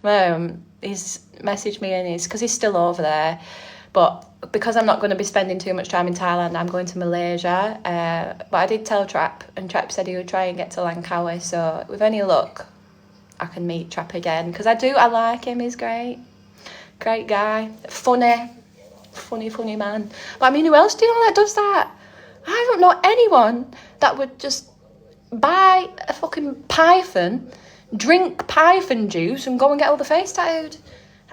He's messaged me, and it's because he's still over there. But because I'm not going to be spending too much time in Thailand, I'm going to Malaysia. But I did tell Trap, and Trap said he would try and get to Langkawi. So with any luck, I can meet Trap again. Because I like him. He's great. Great guy. Funny man. But I mean, who else do you know that does that? I don't know anyone that would just buy a fucking python, drink python juice, and go and get all the face tattooed.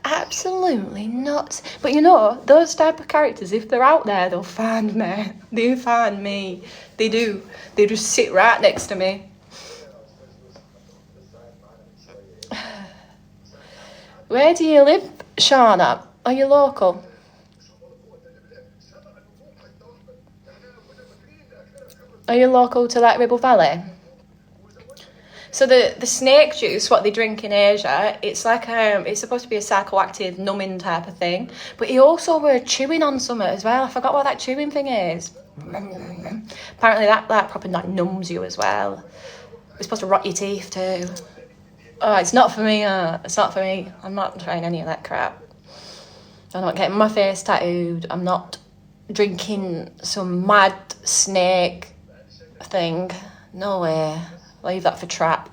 Absolutely not. But you know, those type of characters, if they're out there, they'll find me. They find me. They do. They just sit right next to me. Where do you live, Shauna? Are you local? Are you local to like Ribble Valley? So the snake juice, what they drink in Asia, it's like it's supposed to be a psychoactive numbing type of thing. But he also were chewing on something as well. I forgot what that chewing thing is. Apparently that proper like numbs you as well. It's supposed to rot your teeth too. Oh, it's not for me. It's not for me. I'm not trying any of that crap. I'm not getting my face tattooed. I'm not drinking some mad snake thing. No way. Leave that for Trap.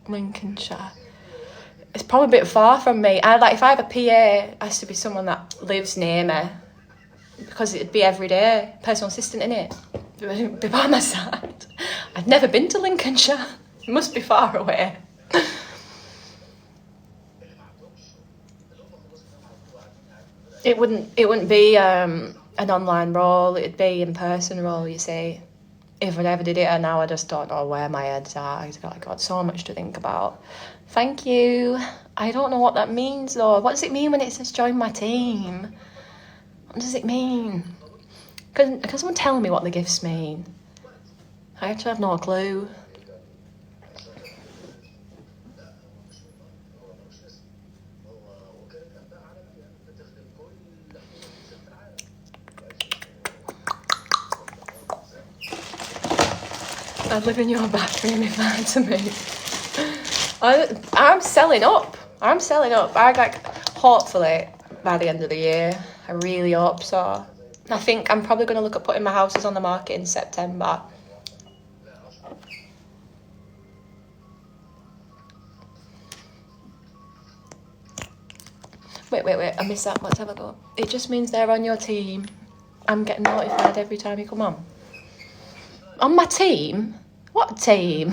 Lincolnshire. It's probably a bit far from me. If I have a PA, it has to be someone that lives near me, because it'd be every day. Personal assistant, innit? Be by my side. I've never been to Lincolnshire. It must be far away. It wouldn't be an online role. It'd be in person role. You see, if I ever did it, and now I just don't know where my head's at. I've got so much to think about. Thank you. I don't know what that means though. What does it mean when it says join my team? What does it mean? Can someone tell me what the gifts mean? I actually have no clue. I'd live in your bathroom if I had to move. I'm selling up. Hopefully by the end of the year. I really hope so. I think I'm probably going to look at putting my houses on the market in September. Wait, I missed that. Let's have a go. It just means they're on your team. I'm getting notified every time you come on. On my team? What team?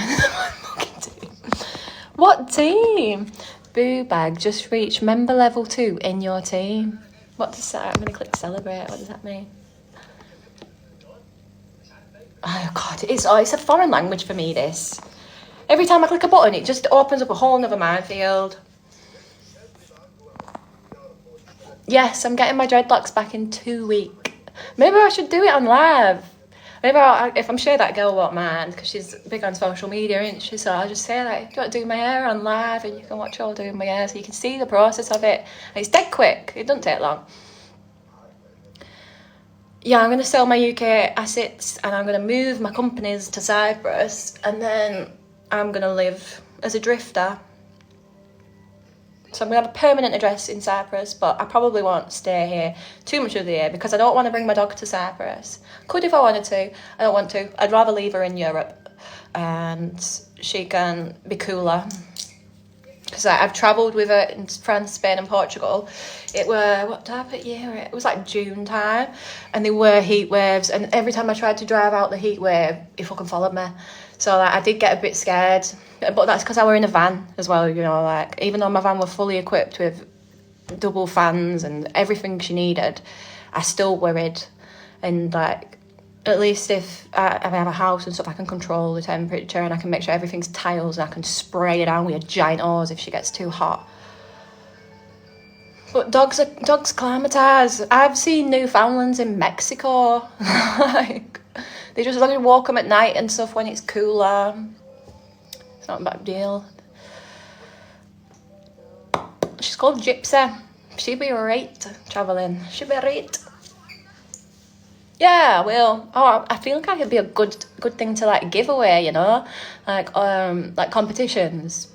What team? Boo bag, just reached member level 2 in your team. What does that? I'm going to click celebrate. What does that mean? Oh God, it's a foreign language for me, this. Every time I click a button, it just opens up a whole nother minefield. Yes, I'm getting my dreadlocks back in 2 weeks. Maybe I should do it on live. Maybe if I'm sure that girl won't mind, because she's big on social media, isn't she? So I'll just say that, do you want to do my hair on live, and you can watch her doing my hair, so you can see the process of it. And it's dead quick. It doesn't take long. Yeah, I'm going to sell my UK assets, and I'm going to move my companies to Cyprus, and then I'm going to live as a drifter. So I'm going to have a permanent address in Cyprus, but I probably won't stay here too much of the year because I don't want to bring my dog to Cyprus. Could if I wanted to. I don't want to. I'd rather leave her in Europe and she can be cooler. Because I've travelled with her in France, Spain and Portugal. It were, what type of year? It was like June time. And there were heat waves. And every time I tried to drive out the heat wave, he fucking followed me. So I did get a bit scared. But that's because I were in a van as well, you know, like, even though my van was fully equipped with double fans and everything she needed, I still worried. And, like, at least if I have a house and stuff, I can control the temperature and I can make sure everything's tiles and I can spray it down with a giant hose if she gets too hot. But dogs climatise. I've seen Newfoundlands in Mexico. Like, they just let me walk them at night and stuff when it's cooler. It's not a bad deal. She's called Gypsy. She'd be right travelling. She'd be right. Yeah, I will. Oh, I feel like it'd be a good thing to like give away, you know, like competitions.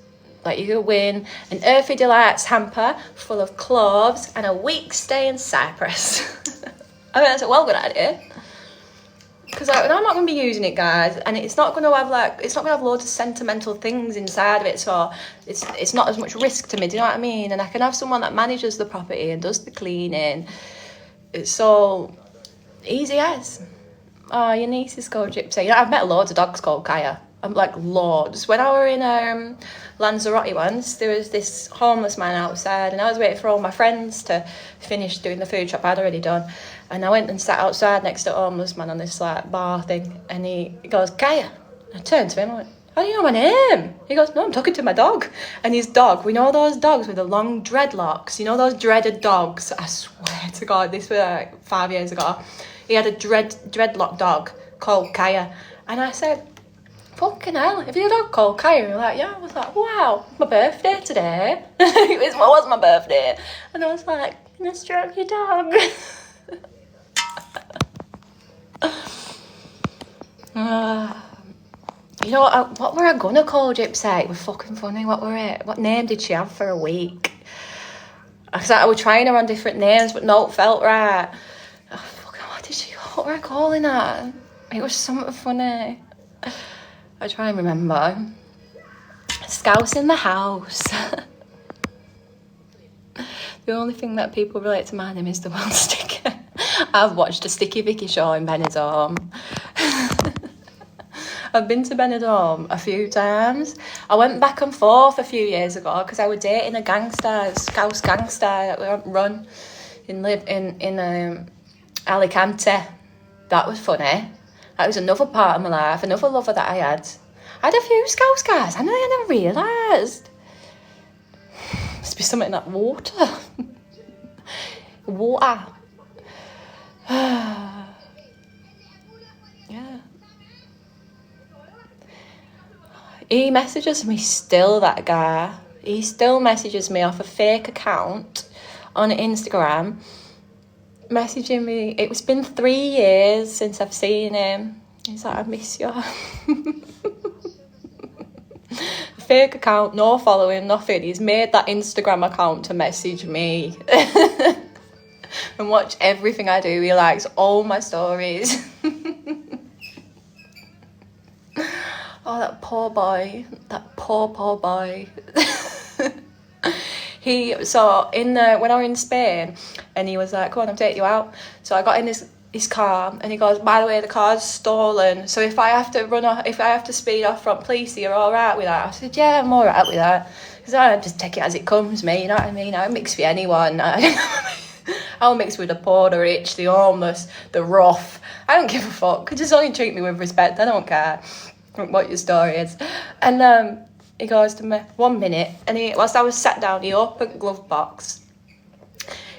Like you could win an Earthy Delights hamper full of cloves and a week's stay in Cyprus. I mean, that's a well good idea. Because like, I'm not going to be using it, guys, and it's not going to have loads of sentimental things inside of it, so it's not as much risk to me. Do you know what I mean? And I can have someone that manages the property and does the cleaning. It's so easy as. Oh, your niece is called Gypsy. You know, I've met loads of dogs called Kaya. I'm like loads. When I were in Lanzarote once, there was this homeless man outside, and I was waiting for all my friends to finish doing the food shop I'd already done. And I went and sat outside next to a homeless man on this like bar thing, and he goes, Kaya. I turned to him, I went, how do you know my name? He goes, no, I'm talking to my dog. And his dog, we know those dogs with the long dreadlocks, you know those dreaded dogs? I swear to God, this was like 5 years ago. He had a dreadlock dog called Kaya. And I said, fucking hell, have you a dog called Kaya? And like, yeah. I was like, wow, it's my birthday today. It was my birthday. And I was like, can I stroke your dog? You know what were I gonna call Gypsy? It was fucking funny. What were it? What name did she have for a week? I was trying her on different names, but no, it felt right. Oh, fucking, what were I calling her? It was something funny. I try and remember. Scouse in the house. The only thing that people relate to my name is the one sticker. I've watched a Sticky Vicky show in Benidorm. I've been to Benidorm a few times. I went back and forth a few years ago because I was dating a gangster, a Scouse gangster that run in Alicante. That was funny. That was another part of my life, another lover that I had. I had a few Scouse guys. I never realised. Must be something in that water. Water. Yeah. He messages me still, that guy. He still messages me off a fake account on Instagram. Messaging me. It's been 3 years since I've seen him. He's like, I miss you. Fake account, no following, nothing. He's made that Instagram account to message me. And watch everything I do. He likes all my stories. Oh, that poor boy. That poor boy. When I was in Spain, and he was like, come on, I'll take you out. So I got in his car, and he goes, by the way, the car's stolen, so if I have to speed off from police, you're all right with that? I said, yeah, I'm all right with that, because I just take it as it comes, mate, you know what I mean? I don't mix with anyone. I'll mix with the poor, the rich, the homeless, the rough. I don't give a fuck. Just only treat me with respect. I don't care what your story is. And he goes to me, 1 minute, and whilst I was sat down, he opened the glove box.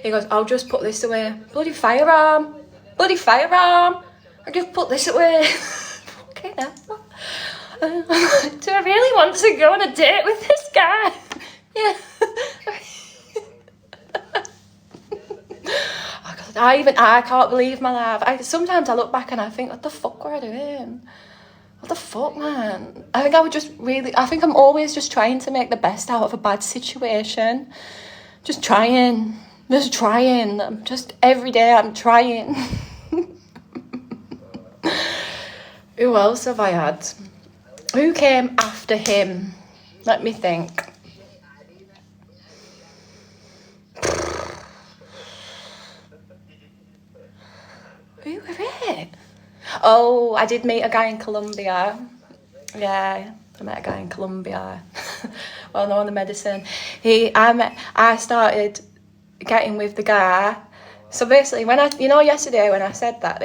He goes, I'll just put this away. Bloody firearm. I just put this away. Fucking hell. Do I really want to go on a date with this guy? Yeah. I can't believe my life. Sometimes I look back and I think, what the fuck were I doing? What the fuck, man? I think I'm always just trying to make the best out of a bad situation. Just trying. Every day I'm trying. Who else have I had? Who came after him? Let me think. Who were it? Oh, I did meet a guy in Colombia. Yeah, I met a guy in Colombia. Well known in medicine. I started getting with the guy. So basically, yesterday when I said that,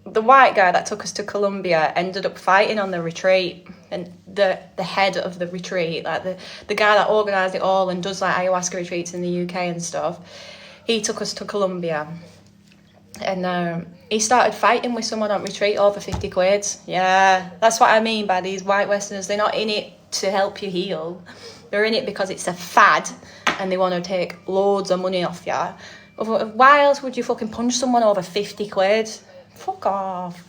the white guy that took us to Colombia ended up fighting on the retreat, and the head of the retreat, like the guy that organised it all and does like ayahuasca retreats in the UK and stuff, he took us to Colombia. And he started fighting with someone on retreat over 50 quid. Yeah, that's what I mean by these white Westerners. They're not in it to help you heal. They're in it because it's a fad and they want to take loads of money off you. Why else would you fucking punch someone over 50 quid? Fuck off.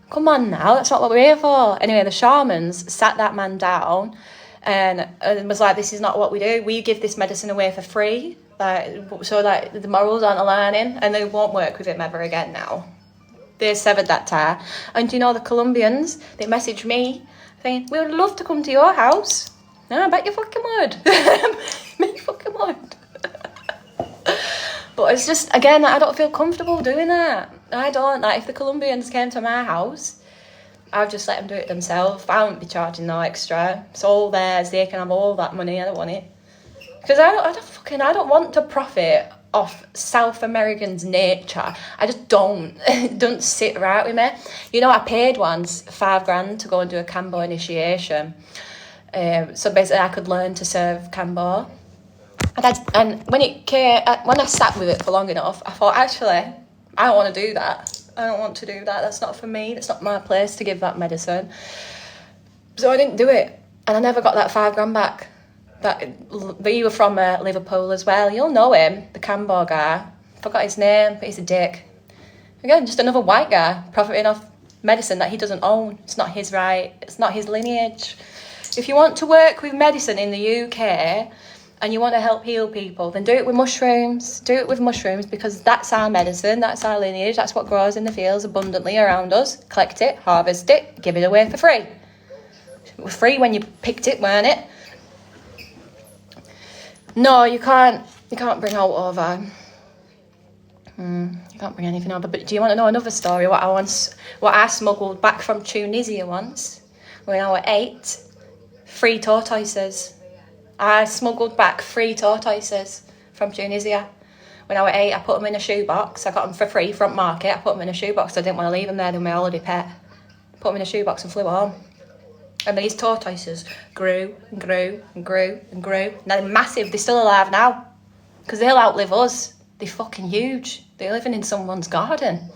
Come on now, that's not what we're here for. Anyway, the shamans sat that man down and was like, this is not what we do. We give this medicine away for free. So the morals aren't aligning and they won't work with him ever again now. They severed that tie. And you know, the Colombians, they messaged me saying, we would love to come to your house. No, I bet you fucking would. Me fucking would. But it's just, again, I don't feel comfortable doing that. I don't. Like, if the Colombians came to my house, I'd just let them do it themselves. I wouldn't be charging no extra. It's all theirs. They can have all that money. I don't want it. Because I don't want to profit off South Americans' nature. I just don't. It doesn't sit right with me. You know, I paid once $5,000 to go and do a Cambo initiation. So basically I could learn to serve Cambo. And when I sat with it for long enough, I thought, actually, I don't want to do that. I don't want to do that. That's not for me. That's not my place to give that medicine. So I didn't do it. And I never got that $5,000 back. You were from Liverpool as well. You'll know him, the Cambo guy. Forgot his name, but he's a dick. Again, just another white guy profiting off medicine that he doesn't own. It's not his right. It's not his lineage. If you want to work with medicine in the UK and you want to help heal people, then do it with mushrooms. Do it with mushrooms because that's our medicine, that's our lineage, that's what grows in the fields abundantly around us. Collect it, harvest it, give it away for free. It was free when you picked it, weren't it? No, you can't bring out over. You can't bring anything over. But do you want to know another story? What I smuggled back from Tunisia once when I was 8? 3 tortoises. I smuggled back 3 tortoises from Tunisia. When I was 8, I put them in a shoebox. I got them for free from market. I put them in a shoebox. I didn't want to leave them there. They were my holiday pet. Put them in a shoebox and flew home. And these tortoises grew and grew and grew and grew. Now they're massive. They're still alive now. Because they'll outlive us. They're fucking huge. They're living in someone's garden.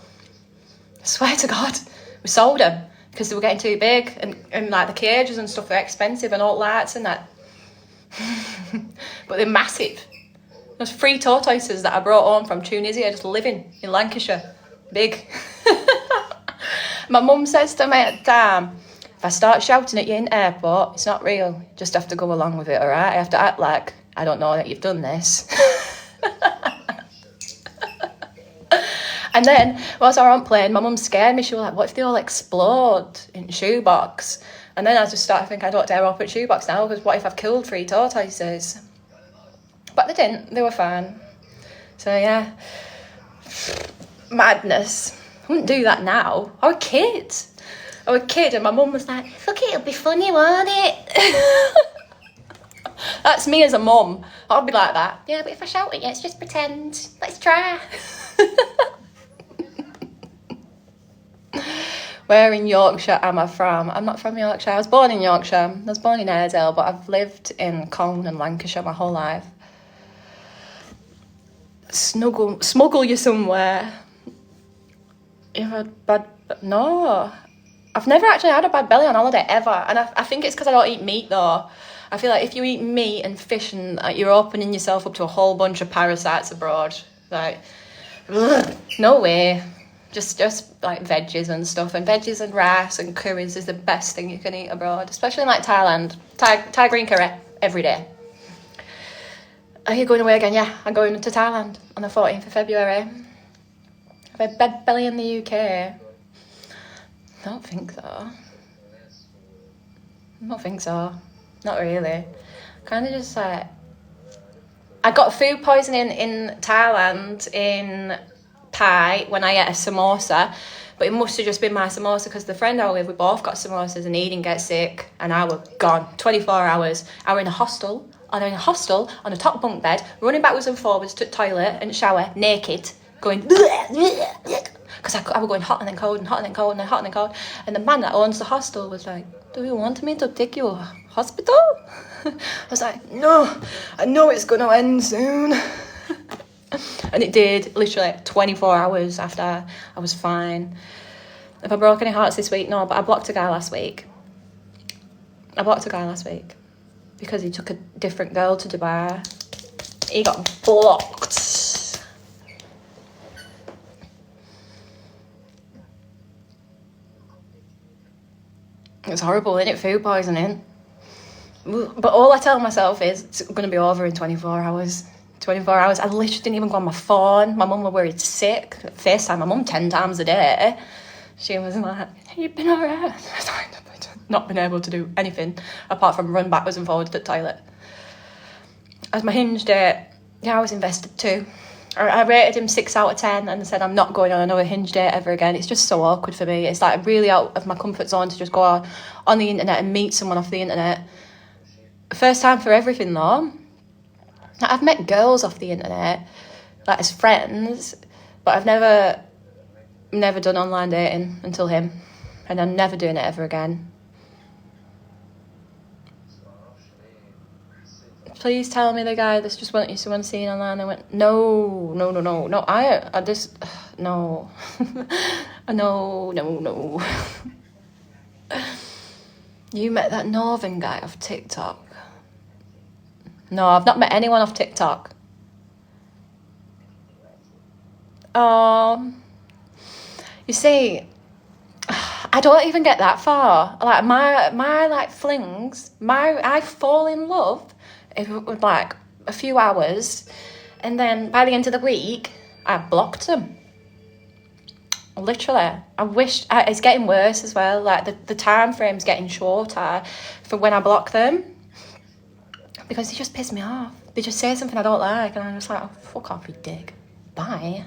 I swear to God. We sold them because they were getting too big. And like the cages and stuff are expensive and all lights and that. But they're massive. There's 3 tortoises that I brought home from Tunisia just living in Lancashire. Big. My mum says to me at the time, if I start shouting at you in the airport, it's not real. You just have to go along with it, all right? I have to act like I don't know that you've done this. And then, whilst I was on plane, my mum scared me. She was like, what if they all explode in the shoebox? And then I just started thinking, I don't dare open the shoebox now, because what if I've killed 3 tortoises? But they didn't. They were fine. So, yeah. Madness. I wouldn't do that now. I was a kid. And my mum was like, fuck it, it'll be funny, won't it? That's me as a mum. I'll be like that. Yeah, but if I shout at you, it's just pretend. Let's try. Where in Yorkshire am I from? I'm not from Yorkshire. I was born in Yorkshire. I was born in Airedale, but I've lived in Colne and Lancashire my whole life. Smuggle you somewhere. No. I've never actually had a bad belly on holiday, ever. And I think it's because I don't eat meat, though. I feel like if you eat meat and fish, and you're opening yourself up to a whole bunch of parasites abroad. Like, ugh, no way. Just like veggies and stuff. And veggies and rice and curries is the best thing you can eat abroad. Especially in like Thailand. Thai green curry every day. Are you going away again? Yeah, I'm going to Thailand on the 14th of February. Have a bed belly in the UK? I don't think so. Not really. Kind of just like... I got food poisoning in Thailand in Pai when I ate a samosa, but it must have just been my samosa because the friend I was with, we both got samosas and he didn't get sick and I was gone. 24 hours. I was in a hostel on a top bunk bed, running backwards and forwards to the toilet and shower, naked, going... Because I was going hot and then cold and hot and then cold and then hot and then cold. And the man that owns the hostel was like, do you want me to take you to hospital? I was like, no, I know it's going to end soon. And it did, literally 24 hours after I was fine. Have I broke any hearts this week? No, but I blocked a guy last week. Because he took a different girl to Dubai. He got blocked. It's horrible, isn't it? Food poisoning. But all I tell myself is it's going to be over in 24 hours. 24 hours. I literally didn't even go on my phone. My mum was worried sick. FaceTime my mum 10 times a day. She was like, "You've been alright?" Not been able to do anything apart from run backwards and forwards to the toilet. As my Hinge date, yeah, I was invested too. I rated him 6 out of 10 and said I'm not going on another Hinge date ever again. It's just so awkward for me. It's like really out of my comfort zone to just go on the internet and meet someone off the internet. First time for everything though. I've met girls off the internet, like as friends, but I've never done online dating until him, and I'm never doing it ever again. Please tell me the guy that's just wanted someone seen online. I went, no, I just, no, no. You met that Northern guy off TikTok? No, I've not met anyone off TikTok. You see, I don't even get that far. Like my like flings, I fall in love with like a few hours, and then by the end of the week, I blocked them. Literally, I wish it's getting worse as well. Like the time frame's getting shorter for when I block them because they just piss me off. They just say something I don't like, and I'm just like, oh, fuck off, you dick. Bye.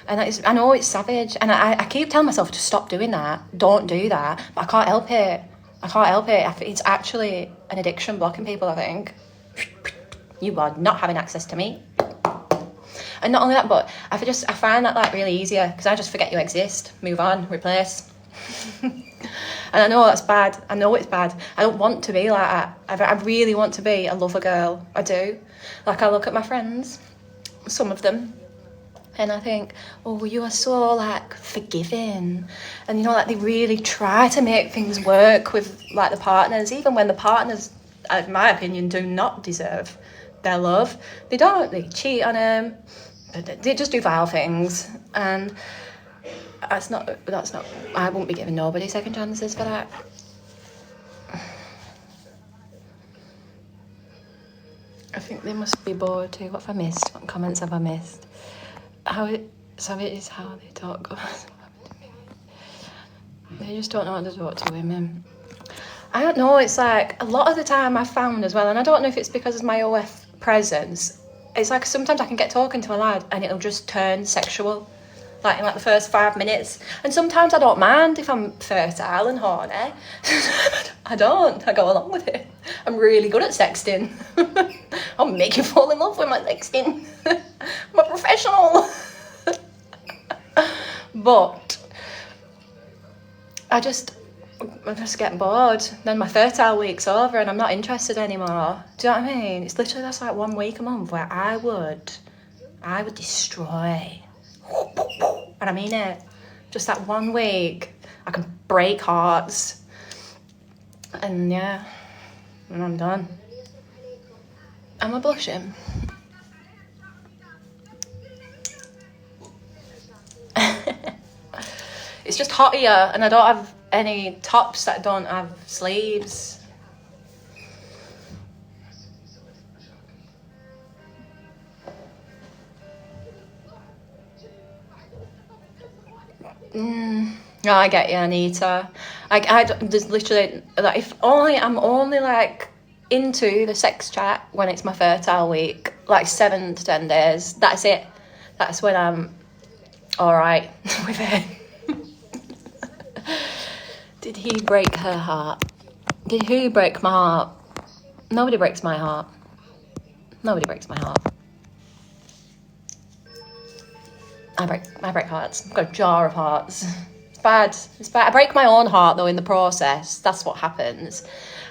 And I know it's savage, and I keep telling myself to stop doing that. Don't do that, but I can't help it. It's actually an addiction, blocking people, I think. You are not having access to me. And not only that, but I find that like really easier because I just forget you exist, move on, replace. And I know that's bad. I know it's bad. I don't want to be like that. I really want to be a lover girl. I do. Like I look at my friends, some of them, and I think, oh, you are so like forgiving, and you know, like they really try to make things work with like the partners, even when the partners, in my opinion, do not deserve their love. They don't. They cheat on them. They just do vile things, and that's not. I won't be giving nobody second chances for that. I think they must be bored too. What have I missed? What comments have I missed? Savage is how they talk. They just don't know how to talk to women. I don't know. It's like a lot of the time I found as well, and I don't know if it's because of my OF presence. It's like sometimes I can get talking to a lad and it'll just turn sexual, like in like the first 5 minutes. And sometimes I don't mind if I'm fertile and horny. I don't. I go along with it. I'm really good at sexting. I'll make you fall in love with my sexting. I'm a professional. But I'm just getting bored. Then my fertile week's over and I'm not interested anymore. Do you know what I mean? It's literally that's like 1 week a month where I would destroy. And I mean it. Just that 1 week, I can break hearts. And yeah, and I'm done. Am I blushing? It's just hot here and I don't have any tops that don't have sleeves. No, I get you, Anita. There's literally like if only I'm only like into the sex chat when it's my fertile week, like 7 to 10 days. That's it. That's when I'm all right with it. Did he break her heart? Did who break my heart? Nobody breaks my heart. Nobody breaks my heart. I break hearts. I've got a jar of hearts. It's bad. I break my own heart though in the process. That's what happens.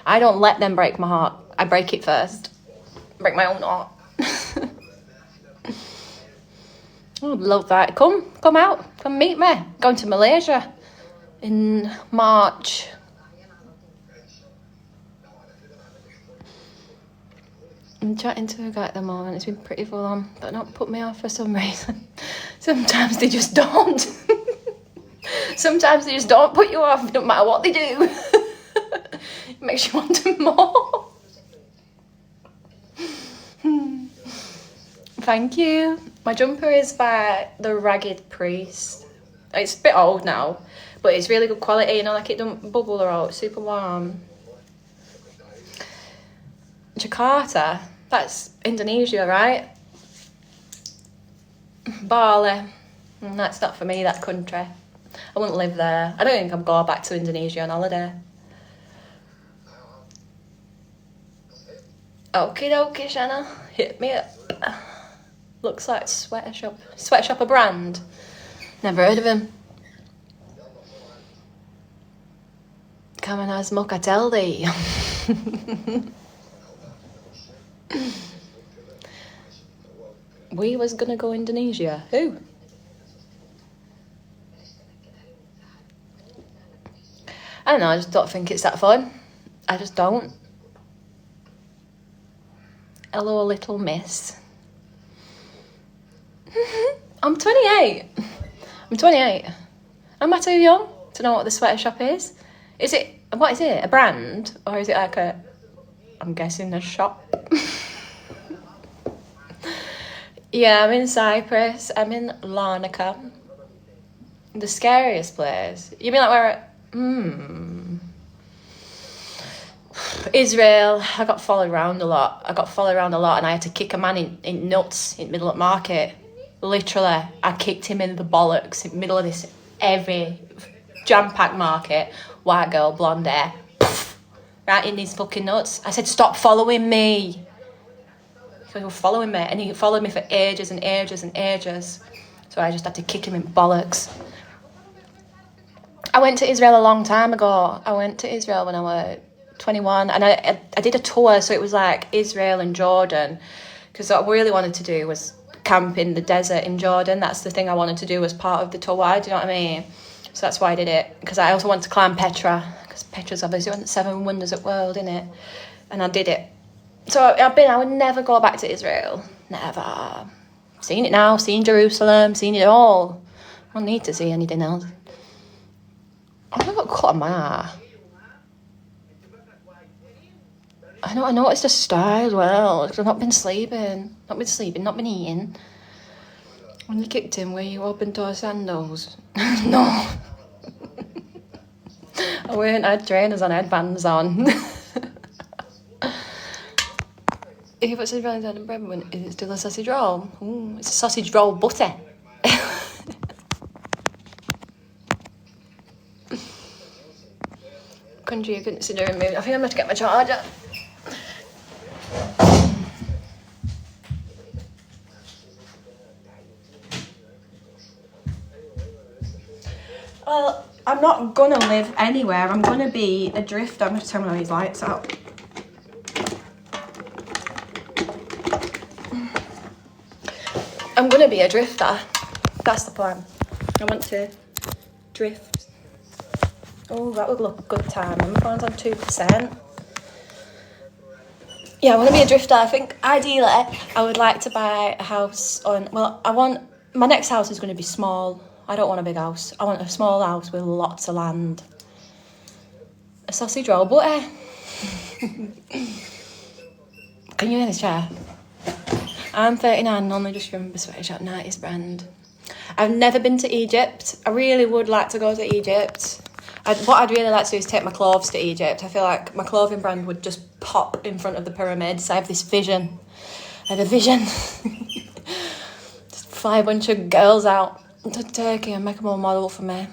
I don't let them break my heart. I break it first. I break my own heart. I would love that. Come out. Come meet me. Going to Malaysia in March. I'm chatting to a guy at the moment. It's been pretty full on, but not put me off for some reason. Sometimes they just don't. Sometimes they just don't put you off, no matter what they do. makes you want more. Thank you. My jumper is by the Ragged Priest. It's a bit old now, but it's really good quality, you know, like it don't bubble or out, super warm. Jakarta, that's Indonesia, right? Bali, that's not for me, that country. I wouldn't live there. I don't think I'd go back to Indonesia on holiday. Okie dokie, Shanna, hit me up. Looks like Sweater Shop. Sweater Shop a brand? Never heard of him. Come on, as muck, I tell thee. We was gonna go Indonesia. Who? I don't know, I just don't think it's that fun. I just don't. Hello, little miss. I'm 28. I'm 28. Am I too young to know what the Sweater Shop is? Is it, what is it, a brand? Or is it like a, I'm guessing a shop? Yeah, I'm in Cyprus. I'm in Larnaca. The scariest place. You mean like where, Israel. I got followed around a lot. And I had to kick a man in nuts in the middle of market. Literally, I kicked him in the bollocks in the middle of this heavy, jam-packed market. White girl, blonde hair. Right in his fucking nuts. I said, stop following me. He was following me, and he followed me for ages and ages and ages. So I just had to kick him in bollocks. I went to Israel a long time ago. I went to Israel when I was 21, and I did a tour, so it was like Israel and Jordan, because what I really wanted to do was camp in the desert in Jordan. That's the thing I wanted to do as part of the tour, do you know what I mean? So that's why I did it, because I also wanted to climb Petra, because Petra's obviously one of the 7 wonders of the world, innit? And I did it. So I would never go back to Israel. Never. Seen it now, seen Jerusalem, seen it all. I don't need to see anything else. I've got cut on my hair. I noticed the style as well, because I've not been sleeping. Not been eating. When you kicked him, were you open-toe sandals? No. I had trainers on, headbands on. If it's a really dead bread, is it still a sausage roll? Ooh, it's a sausage roll butter. Country you're considering moving. I think I'm going to get my charger. Well, I'm not going to live anywhere. I'm going to be a drifter. I'm going to turn one of these lights out. I'm going to be a drifter. That's the plan. I want to drift. Oh, that would look a good time. My phone's on 2%. Yeah, I want to be a drifter. I think ideally I would like to buy a house on... Well, my next house is going to be small. I don't want a big house. I want a small house with lots of land. A sausage roll butter. Can you hear this chair? I'm 39 and only just remember Sweater Shop 90s brand. I've never been to Egypt. I really would like to go to Egypt. What I'd really like to do is take my clothes to Egypt. I feel like my clothing brand would just pop in front of the pyramids. I have this vision. I have a vision. Just fly a bunch of girls out to Turkey and make them all model for me.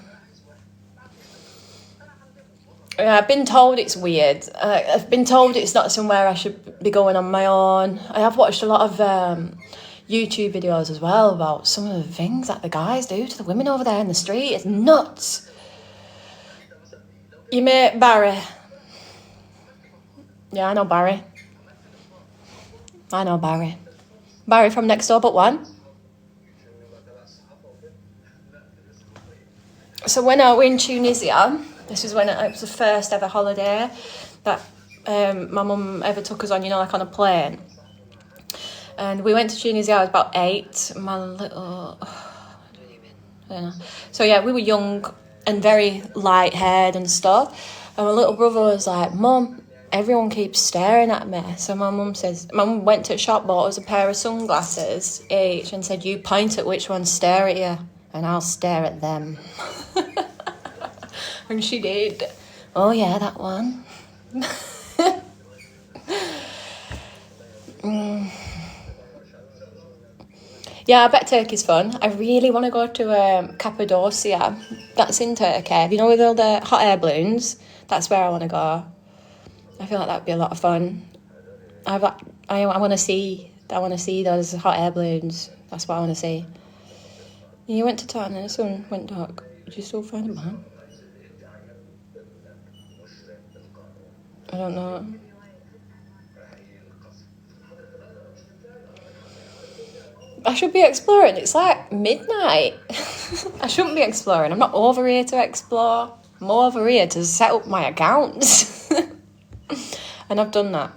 Yeah, I've been told it's weird. I've been told it's not somewhere I should be going on my own. I have watched a lot of YouTube videos as well about some of the things that the guys do to the women over there in the street. It's nuts. You mate Barry? Yeah, I know Barry. Barry from next door but one. So when I was in Tunisia, this was when it was the first ever holiday that my mum ever took us on, you know, like on a plane. And we went to Tunisia, I was about 8. My little... I don't know. So yeah, we were young and very light-haired and stuff. And my little brother was like, Mum, everyone keeps staring at me. So my mum went to a shop, bought us a pair of sunglasses each and said, you point at which ones stare at you and I'll stare at them. And she did. Oh yeah, that one. Yeah, I bet Turkey's fun. I really want to go to Cappadocia. That's in Turkey. You know, with all the hot air balloons? That's where I want to go. I feel like that'd be a lot of fun. I want to see those hot air balloons. That's what I want to see. You went to town and the sun went dark. Did you still find a man? I don't know. I should be exploring. It's like midnight. I shouldn't be exploring. I'm not over here to explore. I'm over here to set up my accounts. And I've done that.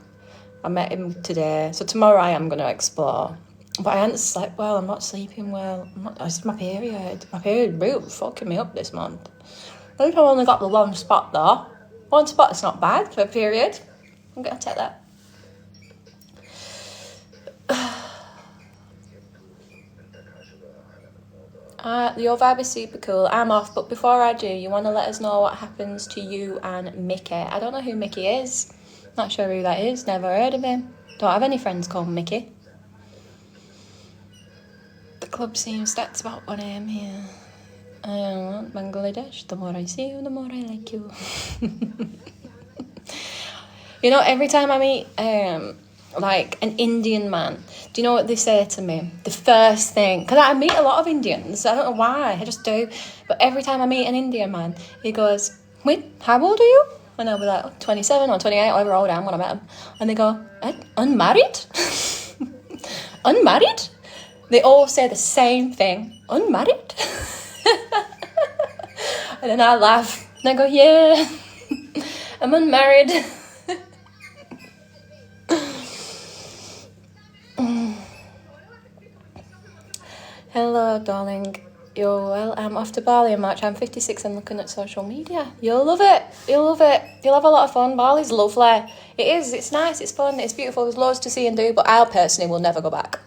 I met him today. So tomorrow I am going to explore. But I haven't slept well. I'm not sleeping well. It's my period. My period really fucking me up this month. I think I've only got the one spot though. One spot is not bad for a period. I'm going to take that. Your vibe is super cool. I'm off, but before I do, you want to let us know what happens to you and Mickey. I don't know who Mickey is. Not sure who that is. Never heard of him. Don't have any friends called Mickey. The club seems that's about 1 a.m. here. I want Bangladesh. The more I see you, the more I like you. You know, every time I meet like an Indian man, do you know what they say to me? The first thing, because I meet a lot of Indians, I don't know why, I just do, but every time I meet an Indian man, he goes, wait, how old are you? And I'll be like, 27 or 28, however old I am when I met him. And they go, unmarried? Unmarried? They all say the same thing, unmarried? And then I laugh, and I go, yeah, I'm unmarried. Hello, darling. Yo, well, I'm off to Bali in March. I'm 56 and looking at social media. You'll love it. You'll love it. You'll have a lot of fun. Bali's lovely. It is. It's nice. It's fun. It's beautiful. There's loads to see and do, but I personally will never go back.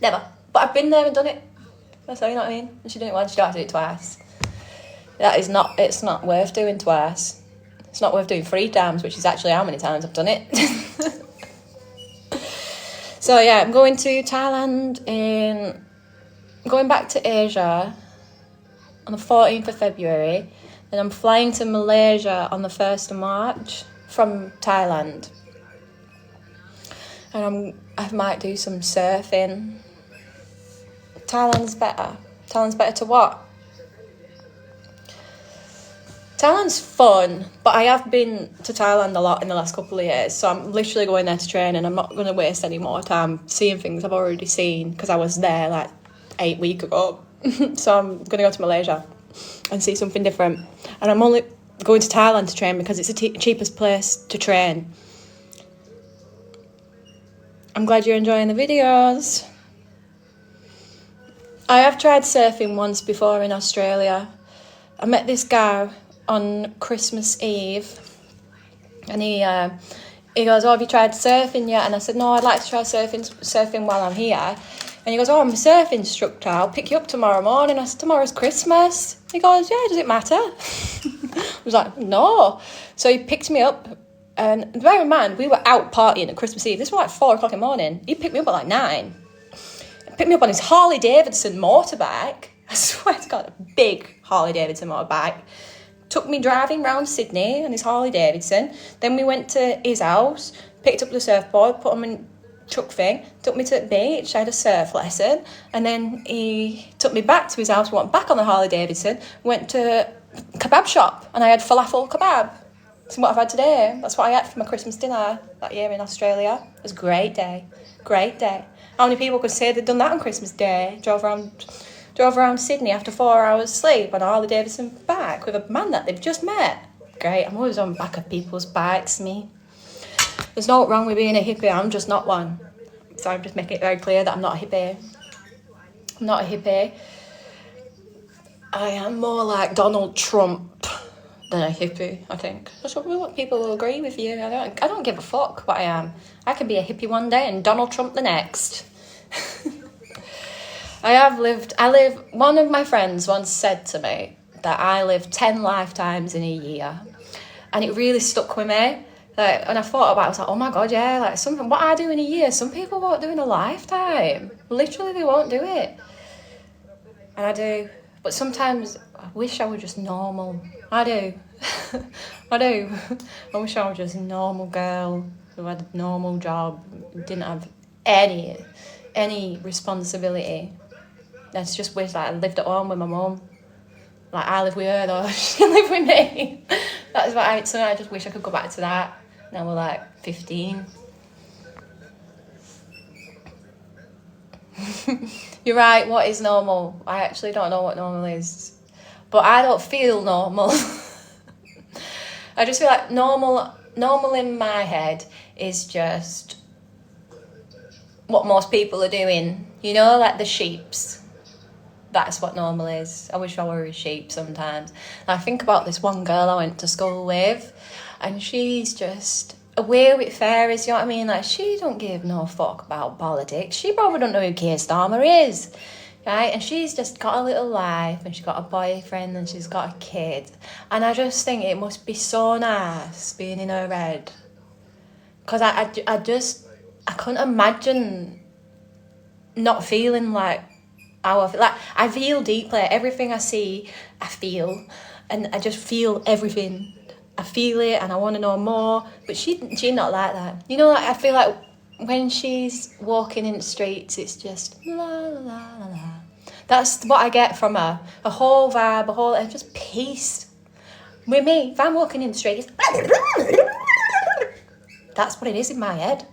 Never. But I've been there and done it. So you know what I mean? If you do it once, you don't have to do it twice. It's not worth doing twice. It's not worth doing 3 times, which is actually how many times I've done it. So yeah, I'm going to Thailand going back to Asia on the 14th of February. Then I'm flying to Malaysia on the 1st of March from Thailand. And I might do some surfing. Thailand's better. Thailand's better to what? Thailand's fun, but I have been to Thailand a lot in the last couple of years, so I'm literally going there to train and I'm not going to waste any more time seeing things I've already seen because I was there like 8 weeks ago. So I'm going to go to Malaysia and see something different. And I'm only going to Thailand to train because it's the cheapest place to train. I'm glad you're enjoying the videos. I have tried surfing once before in Australia. I met this guy on Christmas Eve and he goes, oh, have you tried surfing yet? And I said, no, I'd like to try surfing while I'm here. And he goes, oh, I'm a surf instructor, I'll pick you up tomorrow morning. I said, tomorrow's Christmas. He goes, yeah, does it matter? I was like, no. So he picked me up, and bear in mind, we were out partying at Christmas Eve. This was like 4 o'clock in the morning. He picked me up at like 9. He picked me up on his Harley Davidson motorbike. I swear to God, a big Harley Davidson motorbike. Took me driving round Sydney on his Harley Davidson. Then we went to his house, picked up the surfboard, put him in truck thing, took me to the beach, I had a surf lesson, and then he took me back to his house, went back on the Harley Davidson, went to a kebab shop, and I had falafel kebab. That's what I've had today. That's what I had for my Christmas dinner that year in Australia. It was a great day. Great day. How many people could say they'd done that on Christmas Day? Drove around Sydney after 4 hours sleep on a Harley Davidson bike with a man that they've just met. Great, I'm always on the back of people's bikes, me. There's no wrong with being a hippie, I'm just not one. So I'm just making it very clear that I'm not a hippie. I'm not a hippie. I am more like Donald Trump than a hippie, I think. That's what people will agree with you. I don't give a fuck what I am. I can be a hippie one day and Donald Trump the next. One of my friends once said to me that I live 10 lifetimes in a year. And it really stuck with me. Like, and I thought about it, I was like, oh my God, yeah, like something, what I do in a year, some people won't do in a lifetime. Literally, they won't do it. And I do. But sometimes I wish I were just normal. I do. I do. I wish I was just a normal girl who had a normal job, didn't have any responsibility. I just wish that I lived at home with my mum. Like, I live with her though, she live with me. That's what so I just wish I could go back to that. Now we're like 15. You're right, what is normal? I actually don't know what normal is. But I don't feel normal. I just feel like normal in my head is just what most people are doing. You know, like the sheeps. That's what normal is. I wish I were a sheep sometimes. And I think about this one girl I went to school with, and she's just away with fairies, you know what I mean? Like, she don't give no fuck about politics. She probably don't know who Keir Starmer is, right? And she's just got a little life, and she's got a boyfriend, and she's got a kid. And I just think it must be so nice being in her head. Because I couldn't imagine not feeling like how I feel. Like, I feel deeply. Everything I see, I feel. And I just feel everything. I feel it and I want to know more. But she's not like that. You know, like, I feel like when she's walking in the streets, it's just la, la, la, la. That's what I get from her. A whole vibe, and just peace. With me, if I'm walking in the street, it's that's what it is in my head.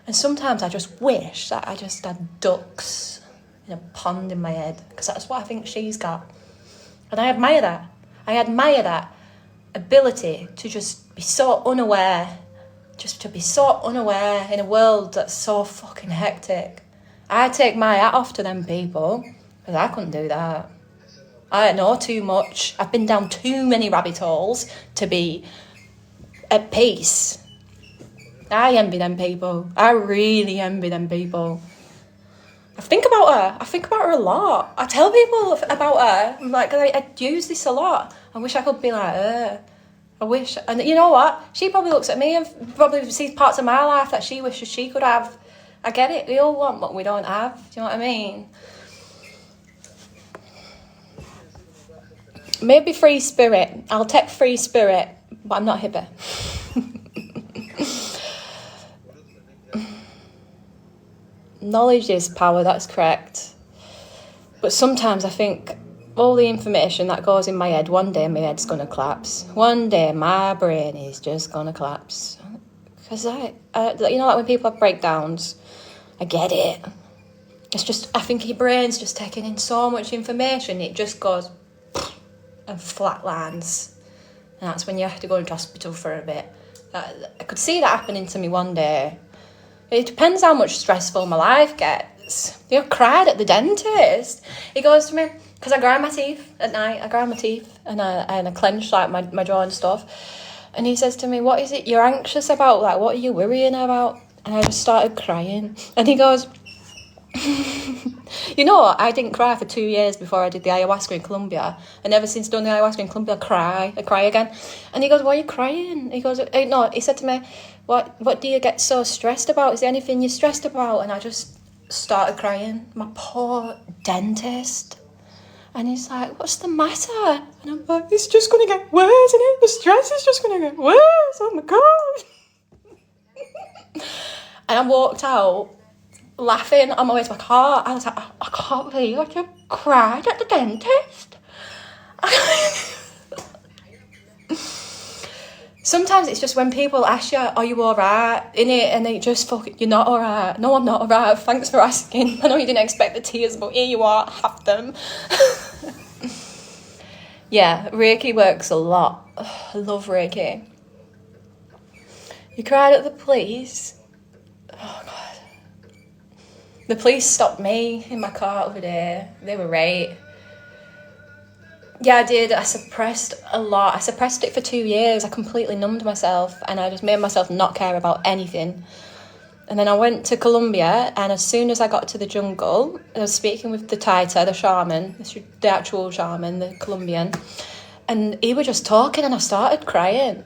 And sometimes I just wish that I just had ducks in a pond in my head, because that's what I think she's got. And I admire that. I admire that ability to just be so unaware, just to be so unaware in a world that's so fucking hectic. I take my hat off to them people, because I couldn't do that. I know too much. I've been down too many rabbit holes to be at peace. I envy them people. I really envy them people. I think about her. I think about her a lot. I tell people about her. I'm like, I use this a lot. I wish I could be like her. I wish. And you know what? She probably looks at me and probably sees parts of my life that she wishes she could have. I get it. We all want what we don't have. Do you know what I mean? Maybe free spirit. I'll take free spirit, but I'm not hippie. Knowledge is power, that's correct. But sometimes I think all the information that goes in my head, one day my head's going to collapse. One day my brain is just going to collapse. Because you know, like when people have breakdowns, I get it. It's just, I think your brain's just taking in so much information, it just goes and flatlines. And that's when you have to go into hospital for a bit. I could see that happening to me one day. It depends how much stressful my life gets. I cried at the dentist. He goes to me, because I grind my teeth at night. I grind my teeth and I clench like my jaw and stuff. And he says to me, what is it you're anxious about? Like, what are you worrying about? And I just started crying. And he goes, you know what? I didn't cry for 2 years before I did the ayahuasca in Colombia. And ever since doing the ayahuasca in Colombia, I cry again. And he goes, why are you crying? He goes, no, he said to me, what do you get so stressed about? Is there anything you're stressed about? And I just started crying. My poor dentist. And he's like, what's the matter? And I'm like, it's just going to get worse, isn't it? The stress is just going to get worse. Oh my God. And I walked out laughing on my way to my car. I was like, I can't believe I just cried at the dentist. Sometimes it's just when people ask you, are you alright, innit? And they just you're not alright. No, I'm not alright. Thanks for asking. I know you didn't expect the tears, but here you are, have them. Yeah, Reiki works a lot. I love Reiki. You cried at the police? Oh, God. The police stopped me in my car the other day. They were right. Yeah, I did. I suppressed a lot. I suppressed it for 2 years. I completely numbed myself and I just made myself not care about anything. And then I went to Colombia, and as soon as I got to the jungle, I was speaking with the Taita, the shaman, the actual shaman, the Colombian, and he was just talking and I started crying.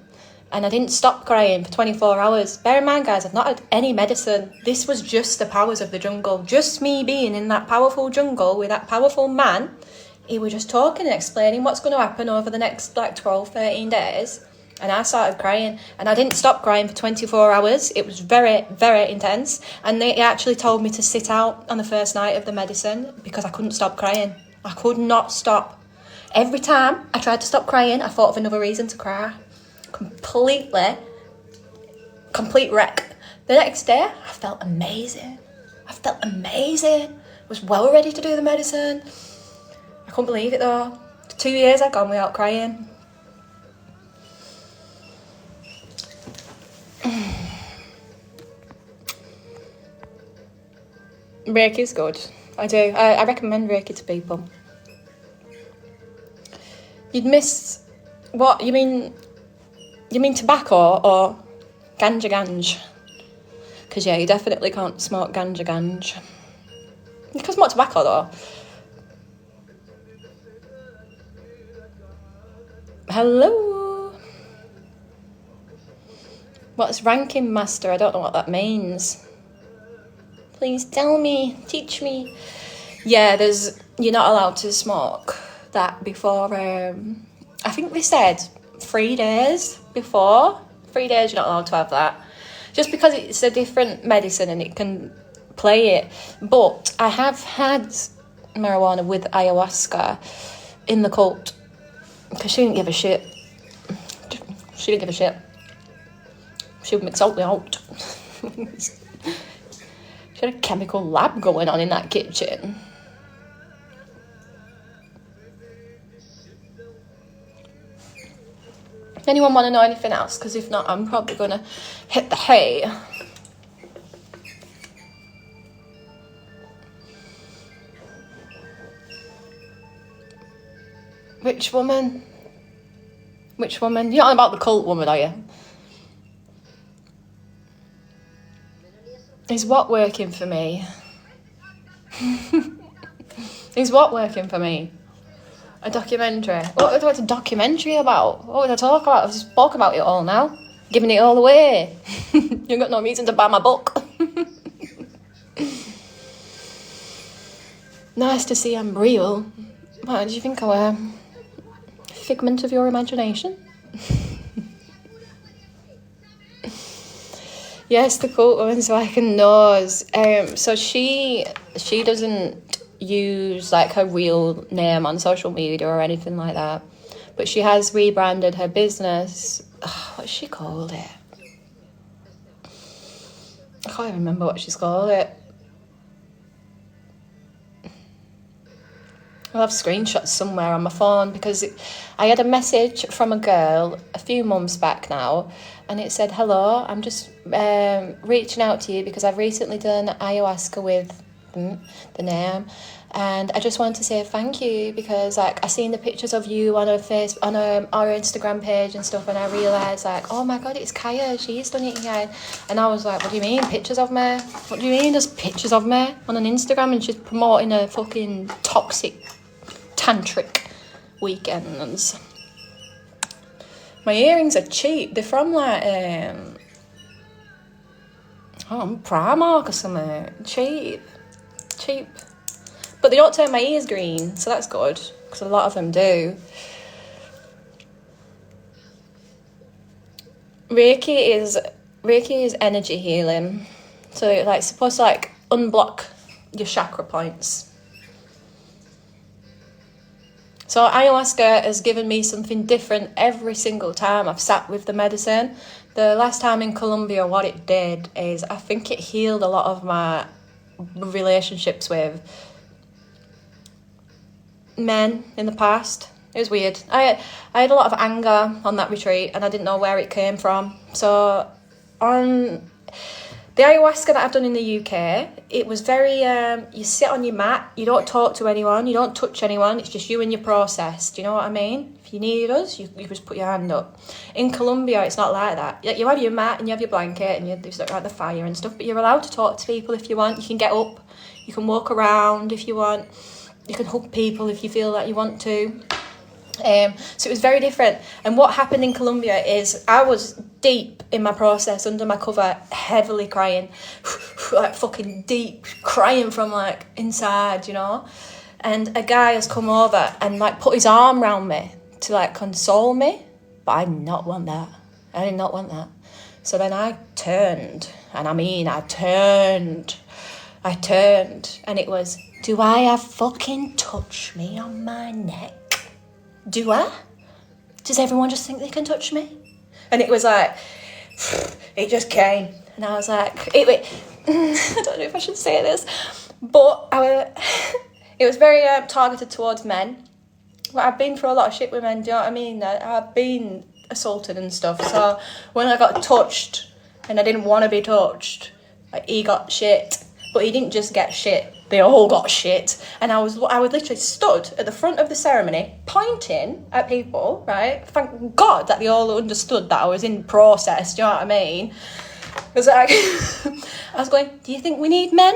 And I didn't stop crying for 24 hours. Bear in mind, guys, I've not had any medicine. This was just the powers of the jungle. Just me being in that powerful jungle with that powerful man. He was just talking and explaining what's going to happen over the next 12, 13 days. And I started crying. And I didn't stop crying for 24 hours. It was very, very intense. And they actually told me to sit out on the first night of the medicine because I couldn't stop crying. I could not stop. Every time I tried to stop crying, I thought of another reason to cry. Complete wreck. The next day, I felt amazing. I was well ready to do the medicine. I couldn't believe it though. 2 years I'd gone without crying. Reiki's good. I do. I recommend Reiki to people. You'd miss... What? You mean tobacco or ganja? Because, yeah, you definitely can't smoke ganja. You can smoke tobacco, though. Hello? What's ranking master? I don't know what that means. Please tell me. Teach me. Yeah, you're not allowed to smoke that before... I think they said 3 days before. 3 days you're not allowed to have that. Just because it's a different medicine and it can play it. But I have had marijuana with ayahuasca in the cult. Because she didn't give a shit. She would mix out the out. She had a chemical lab going on in that kitchen. Anyone want to know anything else? Because if not, I'm probably going to hit the hay. Which woman? You're not about the cult woman, are you? Is what working for me? A documentary. What was a documentary about? What would I talk about? I've spoke about it all now. Giving it all away. You've got no reason to buy my book. Nice to see I'm real. What do you think I wear? Figment of your imagination? Yes, the cult woman's like a nose. So she doesn't use like her real name on social media or anything like that, but she has rebranded her business. What's she called it? I can't even remember what she's called it. I'll have screenshots somewhere on my phone because I had a message from a girl a few months back now, and it said, "Hello, I'm just reaching out to you because I've recently done ayahuasca with the name, and I just wanted to say thank you because like I seen the pictures of you on our Instagram page and stuff, and I realised like, oh my god, it's Kaya, she's done it again." And I was like, what do you mean pictures of me? What do you mean there's pictures of me on an Instagram and she's promoting a fucking toxic tantric weekends? My earrings are cheap. They're from like Primark or something. Cheap. But they don't turn my ears green, so that's good, because a lot of them do. Reiki is energy healing. So it's supposed to like unblock your chakra points. So ayahuasca has given me something different every single time I've sat with the medicine. The last time in Colombia, what it did is I think it healed a lot of my relationships with men in the past. It was weird. I had a lot of anger on that retreat and I didn't know where it came from. So The ayahuasca that I've done in the UK, it was very, you sit on your mat, you don't talk to anyone, you don't touch anyone, it's just you and your process. Do you know what I mean? If you need us, you just put your hand up. In Colombia, it's not like that. You have your mat and you have your blanket and you start around the fire and stuff, but you're allowed to talk to people if you want. You can get up, you can walk around if you want, you can hug people if you feel like you want to. So it was very different. And what happened in Colombia is I was deep in my process, under my cover, heavily crying, like fucking deep, crying from like inside, you know. And a guy has come over and like put his arm around me to like console me, but I did not want that. I did not want that. So then I turned, and I mean I turned, and it was, do I have fucking touch me on my neck? Do I? Does everyone just think they can touch me? And it was like, it just came. And I was like, I don't know if I should say this, but it was very targeted towards men. But I've been through a lot of shit with men, do you know what I mean? I've been assaulted and stuff. So when I got touched, and I didn't want to be touched, like, he got shit. But he didn't just get shit. They all got shit. And I was literally stood at the front of the ceremony, pointing at people, right? Thank God that they all understood that I was in process, do you know what I mean? It was like, I was going, do you think we need men?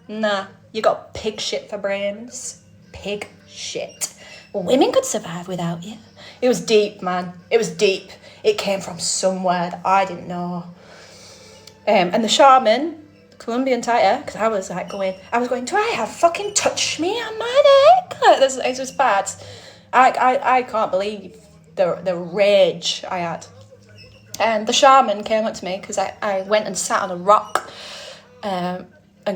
Nah, you got pig shit for brains. Pig shit. Well, women could survive without you. It was deep, man. It was deep. It came from somewhere that I didn't know. And the shaman, Colombian tighter, because I was going, do I have fucking touch me on my neck? Like, it was bad. I can't believe the rage I had. And the shaman came up to me because I went and sat on a rock and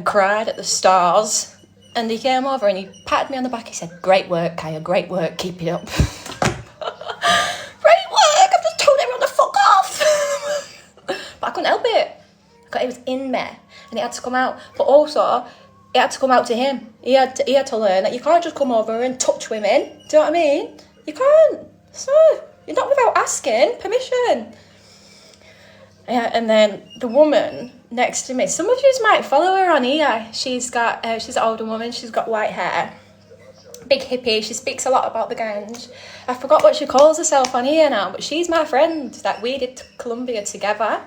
cried at the stars. And he came over and he patted me on the back. He said, great work, Kaya, great work, keep it up. Great work, I've just told everyone to fuck off. But I couldn't help it. It was in me. And it had to come out, but also it had to come out to him. He had to learn that you can't just come over and touch women. Do you know what I mean? You can't. So you're not without asking permission. Yeah, and then the woman next to me, some of you might follow her on here. She's an older woman. She's got white hair, big hippie. She speaks a lot about the ganj. I forgot what she calls herself on here now, but she's my friend that we did Colombia together.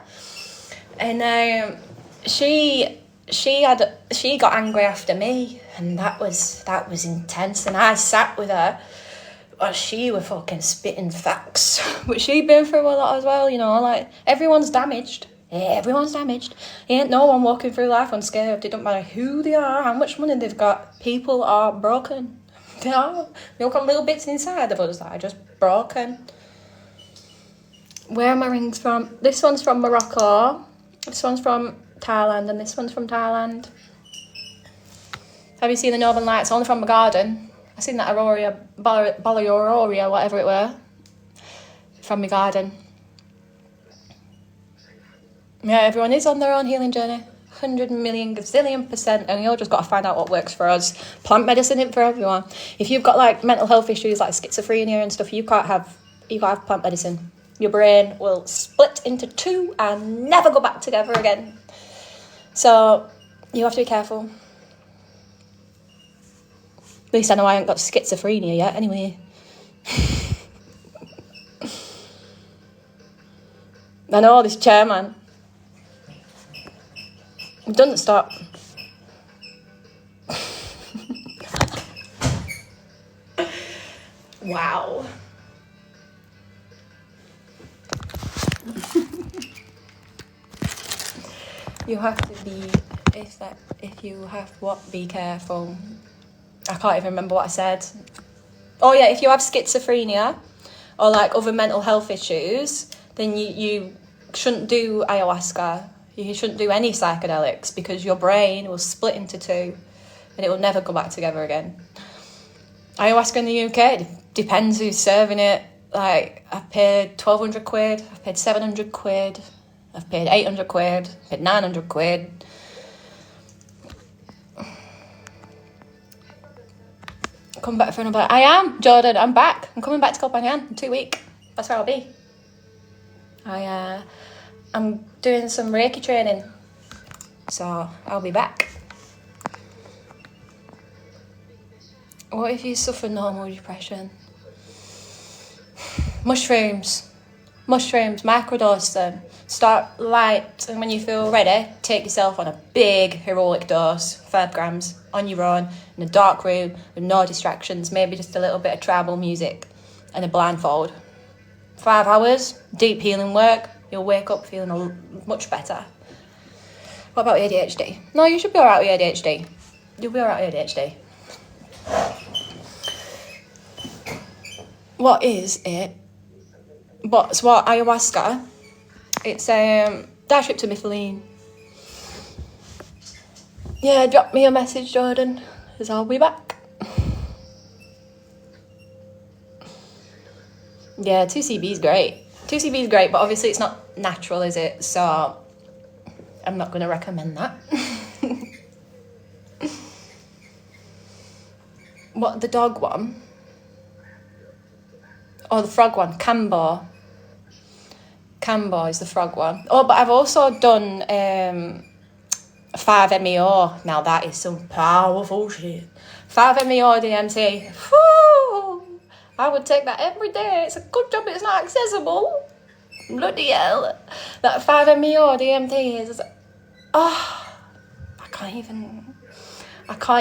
And she got angry after me, and that was intense. And I sat with her, well, she was fucking spitting facts, but she'd been through a lot as well, you know. Like, everyone's damaged. Everyone's damaged. Ain't no one walking through life unscathed. It don't matter who they are, how much money they've got. People are broken. They are. We've got little bits inside of us that are just broken. Where are my rings from? This one's from Morocco. This one's from Thailand, and this one's from Thailand. Have you seen the Northern Lights? Only from my garden. I seen that Aurora, Aurora, whatever it were, from my garden. Yeah, everyone is on their own healing journey. 100 million gazillion %, and we all just got to find out what works for us. Plant medicine isn't for everyone. If you've got like mental health issues like schizophrenia and stuff, you can't have plant medicine. Your brain will split into two and never go back together again. So you have to be careful. At least I know I haven't got schizophrenia yet, anyway. I know this chairman. It doesn't stop. Wow. You have to be, be careful. I can't even remember what I said. Oh yeah, if you have schizophrenia or like other mental health issues, then you shouldn't do ayahuasca. You shouldn't do any psychedelics because your brain will split into two and it will never go back together again. Ayahuasca in the UK, depends who's serving it. Like, I've paid 1,200 quid, I've paid 700 quid, I've paid 800 quid, I've paid 900 quid. Come back for another. I am, Jordan, I'm back. I'm coming back to Copenhagen in 2 weeks. That's where I'll be. I'm doing some Reiki training So I'll be back. What if you suffer normal depression? Mushrooms, microdose them. Start light, and when you feel ready, take yourself on a big heroic dose, 5 grams, on your own, in a dark room, with no distractions, maybe just a little bit of tribal music and a blindfold. 5 hours, deep healing work, you'll wake up feeling much better. What about ADHD? No, you should be alright with ADHD. You'll be alright with ADHD. What is it? What ayahuasca? It's ditryptomethylene. Yeah, drop me a message, Jordan, as I'll be back. Yeah, 2CB is great. 2CB is great, but obviously it's not natural, is it? So I'm not going to recommend that. What, the dog one? Oh, the frog one, Cambo. Cambo is the frog one. Oh, but I've also done 5-MeO. Now that is some powerful shit. 5-MeO DMT. Whew, I would take that every day. It's a good job it's not accessible. Bloody hell. That 5-MeO DMT is... Oh, I can't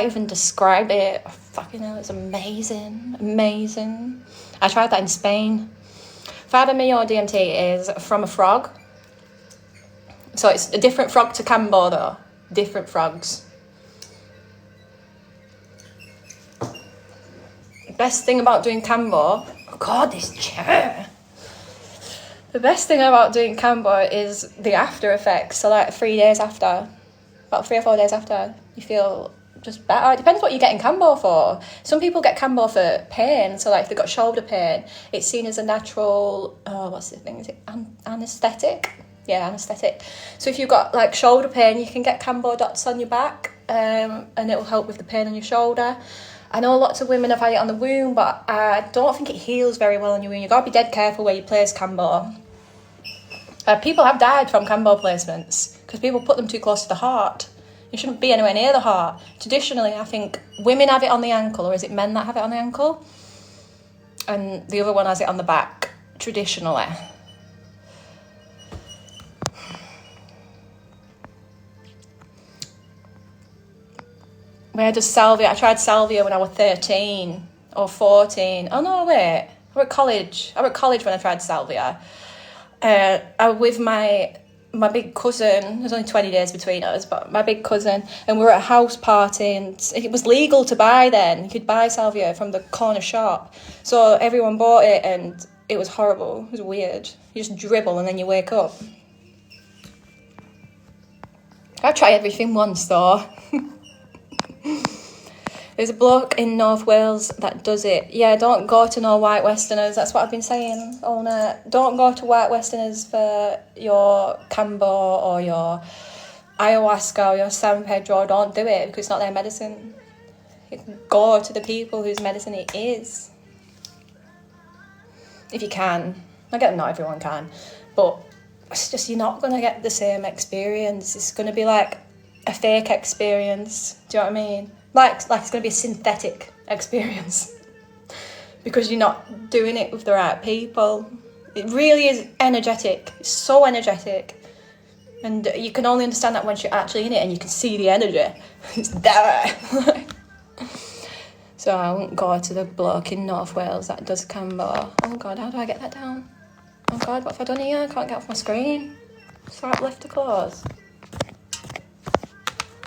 even describe it. Fucking hell, it's amazing. I tried that in Spain. 5-MeO DMT is from a frog. So it's a different frog to Cambo though. Different frogs. Best thing about doing Cambo... Oh God, this chair. The best thing about doing Cambo is the after effects. So like 3 days after, about 3 or 4 days after, you feel just better. It depends what you get in Cambo for. Some people get Cambo for pain. So like if they've got shoulder pain, it's seen as a natural, what's the thing? Is it anaesthetic? Yeah, anaesthetic. So if you've got like shoulder pain, you can get Cambo dots on your back, and it will help with the pain on your shoulder. I know lots of women have had it on the wound, but I don't think it heals very well on your wound. You've got to be dead careful where you place Cambo. People have died from Cambo placements because people put them too close to the heart. You shouldn't be anywhere near the heart. Traditionally, I think women have it on the ankle, or is it men that have it on the ankle? And the other one has it on the back, traditionally. Where does salvia? I tried salvia when I was 13 or 14. Oh no, wait. I was at college when I tried salvia. I was with my big cousin. There's only 20 days between us, but my big cousin, and we were at a house party, and it was legal to buy then. You could buy salvia from the corner shop. So everyone bought it, and it was horrible. It was weird. You just dribble and then you wake up. I try everything once though. There's a bloke in North Wales that does it. Yeah, don't go to no white Westerners. That's what I've been saying all night. Don't go to white Westerners for your Cambo or your ayahuasca or your San Pedro. Don't do it because it's not their medicine. Go to the people whose medicine it is. If you can. I get not everyone can. But it's just you're not going to get the same experience. It's going to be like a fake experience. Do you know what I mean? Like it's going to be a synthetic experience because you're not doing it with the right people. It really is energetic. It's so energetic. And you can only understand that once you're actually in it and you can see the energy. It's there. So I won't go to the bloke in North Wales that does Cambo. Oh God, how do I get that down? Oh God, what have I done here? I can't get off my screen. Swipe left to close.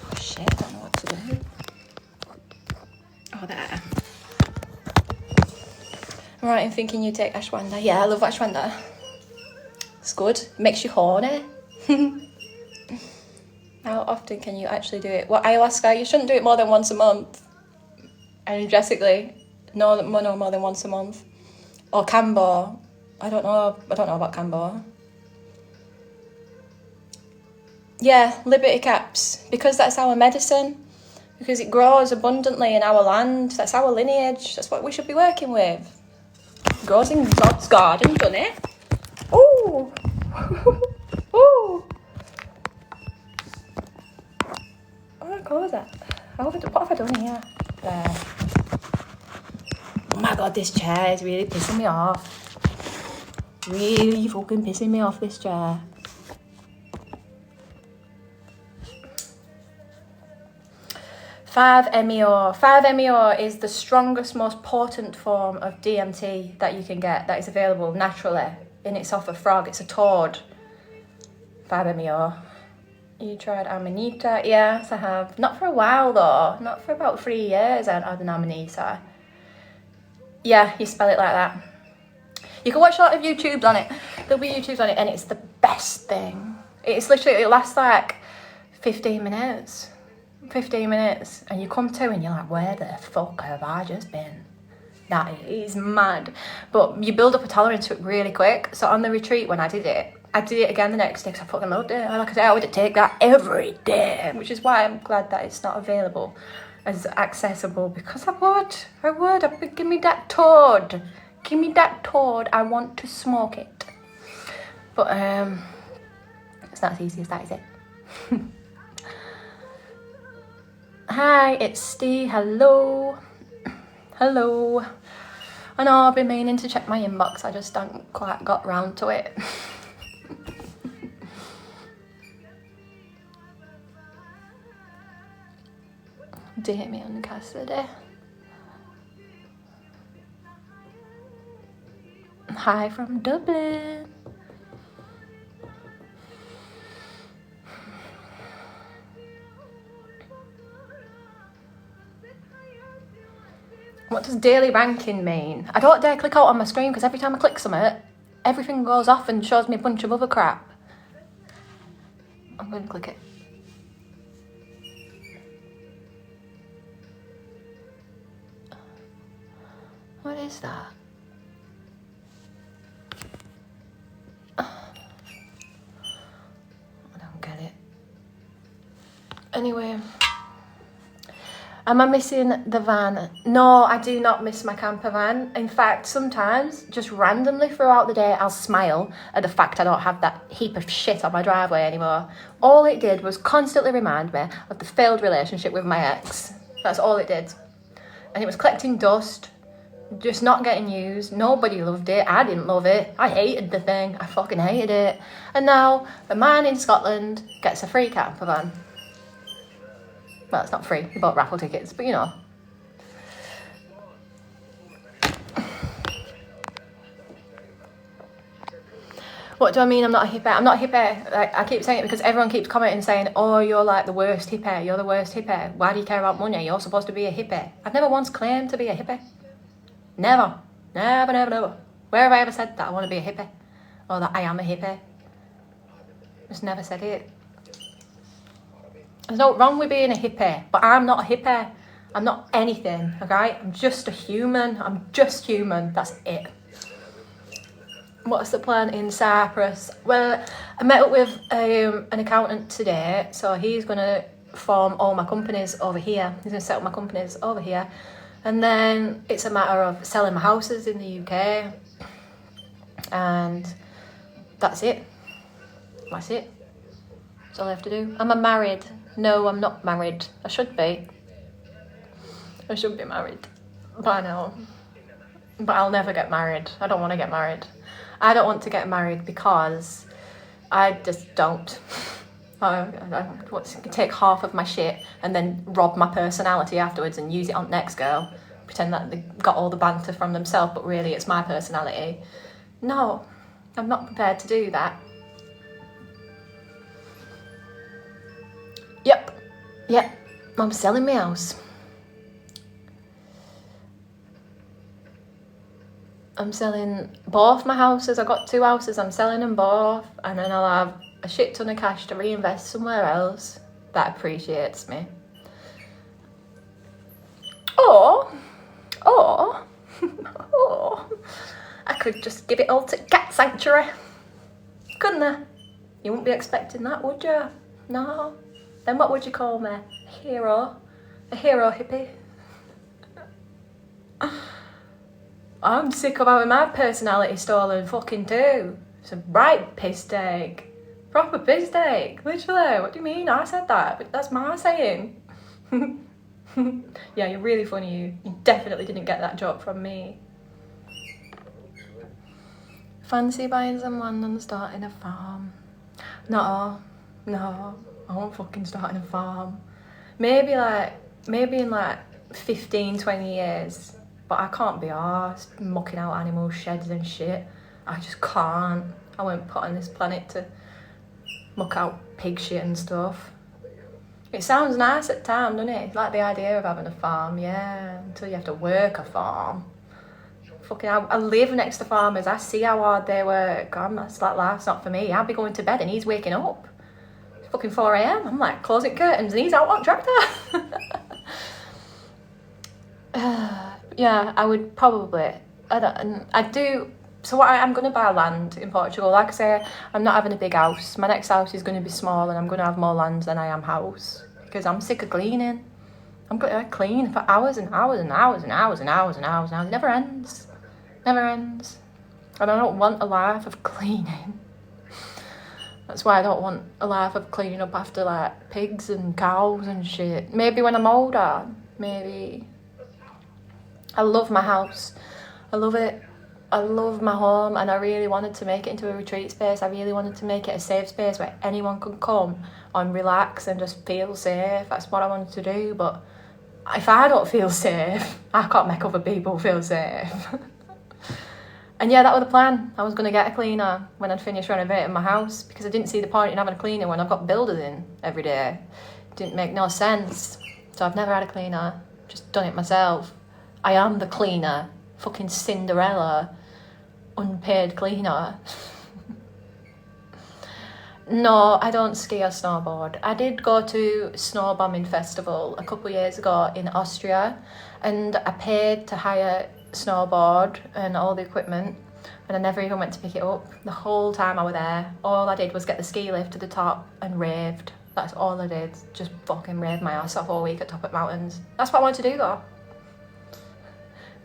Oh shit, I don't know what to do. Oh, there. Right, I'm thinking you take ashwagandha. Yeah, I love ashwagandha. It's good. It makes you horny. How often can you actually do it? Well, ayahuasca, you shouldn't do it more than once a month. Energetically, no more than once a month. Or Cambo. I don't know about Cambo. Yeah, Liberty Caps. Because that's our medicine. Because it grows abundantly in our land. That's our lineage. That's what we should be working with. It grows in God's garden, doesn't it? Ooh. Ooh. close it. What have I done here? There. Oh my god, this chair is really pissing me off. Really fucking pissing me off, this chair. (5-MeO). 5-MeO is the strongest, most potent form of DMT that you can get, that is available naturally. And it's off a frog, it's a toad. 5-MeO. You tried Amanita? Yes, I have. Not for a while though. Not for about 3 years I had an Amanita. Yeah, you spell it like that. You can watch a lot of YouTubes on it. There'll be YouTubes on it and it's the best thing. It's literally, it lasts like 15 minutes. 15 minutes. And you come to and you're like, where the fuck have I just been? That is mad. But you build up a tolerance to it really quick. So on the retreat when I did it again the next day because I fucking loved it. Like I said, I would take that every day, which is why I'm glad that it's not available as accessible, because I would. Give me that toad. Give me that toad. I want to smoke it. But it's not as easy as that, is it? Hi, it's Steve. Hello. Hello. I know I've been meaning to check my inbox. I just haven't quite got round to it. Damien Cassidy. Hi from Dublin. What does daily ranking mean? I don't dare click out on my screen because every time I click something, everything goes off and shows me a bunch of other crap. I'm going to click it. What is that? I don't get it. Anyway. Am I missing the van? No, I do not miss my camper van. In fact, sometimes, just randomly throughout the day, I'll smile at the fact I don't have that heap of shit on my driveway anymore. All it did was constantly remind me of the failed relationship with my ex. That's all it did. And it was collecting dust, just not getting used. Nobody loved it. I didn't love it. I hated the thing. I fucking hated it. And now, the man in Scotland gets a free camper van. Well, it's not free. We bought raffle tickets, but you know. What do I mean I'm not a hippie? I'm not a hippie. Like, I keep saying it because everyone keeps commenting saying, oh, you're like the worst hippie. You're the worst hippie. Why do you care about money? You're supposed to be a hippie. I've never once claimed to be a hippie. Never. Never, never, never. Where have I ever said that I want to be a hippie? Or that I am a hippie? Just never said it. There's no wrong with being a hippie, but I'm not a hippie. I'm not anything, okay? I'm just a human. I'm just human. That's it. What's the plan in Cyprus? Well, I met up with an accountant today, so he's going to form all my companies over here. He's going to set up my companies over here. And then it's a matter of selling my houses in the UK. And that's it. That's it. That's all I have to do. Am I married? No, I'm not married. I should be. I should be married. By now. But I'll never get married. I don't want to get married. I don't want to get married because I just don't. I want to take half of my shit and then rob my personality afterwards and use it on the next girl. Pretend that they got all the banter from themselves, but really it's my personality. No, I'm not prepared to do that. Yep, I'm selling my house. I'm selling both my houses. I've got 2 houses, I'm selling them both, and then I'll have a shit ton of cash to reinvest somewhere else that appreciates me. Or, I could just give it all to Cat Sanctuary, couldn't I? You wouldn't be expecting that, would you? No. Then what would you call me? A hero? A hero hippie? I'm sick of having my personality stolen fucking too. It's a right piss take. Proper piss take, literally. What do you mean? I said that, but that's my saying. Yeah, you're really funny. You definitely didn't get that joke from me. Fancy buying some land and starting a farm. No, I won't fucking start a farm. Maybe in like 15, 20 years. But I can't be arsed mucking out animal sheds and shit. I just can't. I won't put on this planet to muck out pig shit and stuff. It sounds nice at the time, doesn't it? It's like the idea of having a farm, yeah, until you have to work a farm. Fucking, I live next to farmers. I see how hard they work. That's like, life's not for me. I'll be going to bed and he's waking up. It's fucking 4 a.m. I'm like closing curtains and he's out on tractor. Yeah, I would probably. So I'm going to buy land in Portugal. Like I say, I'm not having a big house. My next house is going to be small and I'm going to have more land than I am house. Because I'm sick of cleaning. I'm going to clean for hours and hours and hours and hours and hours and hours and hours. It never ends. Never ends. And I don't want a life of cleaning. That's why I don't want a life of cleaning up after like pigs and cows and shit. Maybe when I'm older. Maybe. I love my house. I love it. I love my home and I really wanted to make it into a retreat space. I really wanted to make it a safe space where anyone could come and relax and just feel safe. That's what I wanted to do. But if I don't feel safe, I can't make other people feel safe. And yeah, that was the plan. I was going to get a cleaner when I'd finished renovating my house because I didn't see the point in having a cleaner when I've got builders in every day. It didn't make no sense. So I've never had a cleaner. Just done it myself. I am the cleaner. Fucking Cinderella. Unpaid cleaner. No, I don't ski or snowboard. I did go to snowbombing festival a couple of years ago in Austria and I paid to hire snowboard and all the equipment and I never even went to pick it up. The whole time I was there, all I did was get the ski lift to the top and raved. That's all I did. Just fucking raved my ass off all week at top of mountains. That's what I wanted to do though.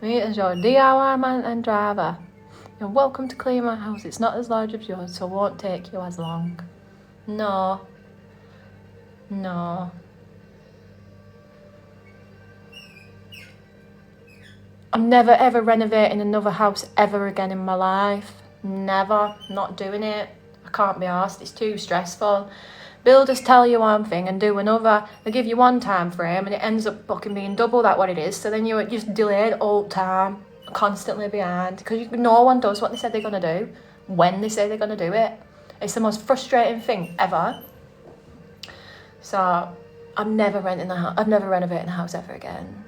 Me as your DIY man and driver. You're welcome to clean my house. It's not as large as yours, so it won't take you as long. No. I'm never ever renovating another house ever again in my life. Never. Not doing it. I can't be arsed. It's too stressful. Builders tell you one thing and do another. They give you one time frame and it ends up fucking being double that what it is. So then you're just delayed all the time. Constantly behind because no one does what they said they're going to do when they say they're going to do it. It's the most frustrating thing ever. So I'm never renting a house. I'm never renovating a house ever again.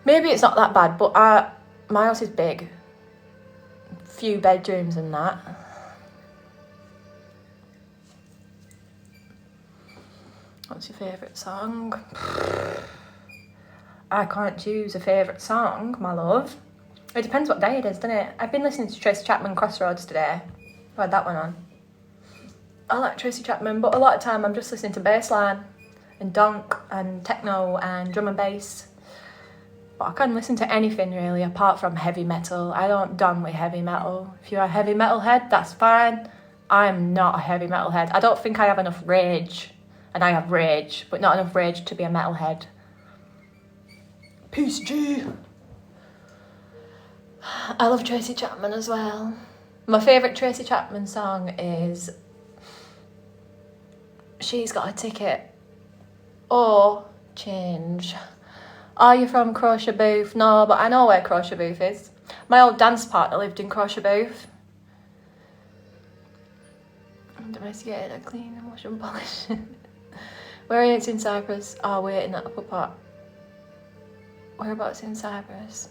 Maybe it's not that bad, but my house is big. Few bedrooms and that. What's your favourite song? I can't choose a favourite song, my love. It depends what day it is, doesn't it? I've been listening to Tracy Chapman Crossroads today. I had that one on. I like Tracy Chapman, but a lot of time I'm just listening to bassline and donk and techno and drum and bass. But I can listen to anything really apart from heavy metal. I don't done with heavy metal. If you're a heavy metal head, that's fine. I'm not a heavy metal head. I don't think I have enough rage. And I have rage, but not enough rage to be a metal head. Peace, G. I love Tracy Chapman as well. My favourite Tracy Chapman song is She's Got a Ticket or Change. Are you from Crochet Booth? No, but I know where Crochet Booth is. My old dance partner lived in Crochet Booth. Domesticated, a clean and wash and polish. Where are you in Cyprus? Oh, wait, in that upper part. Whereabouts in Cyprus?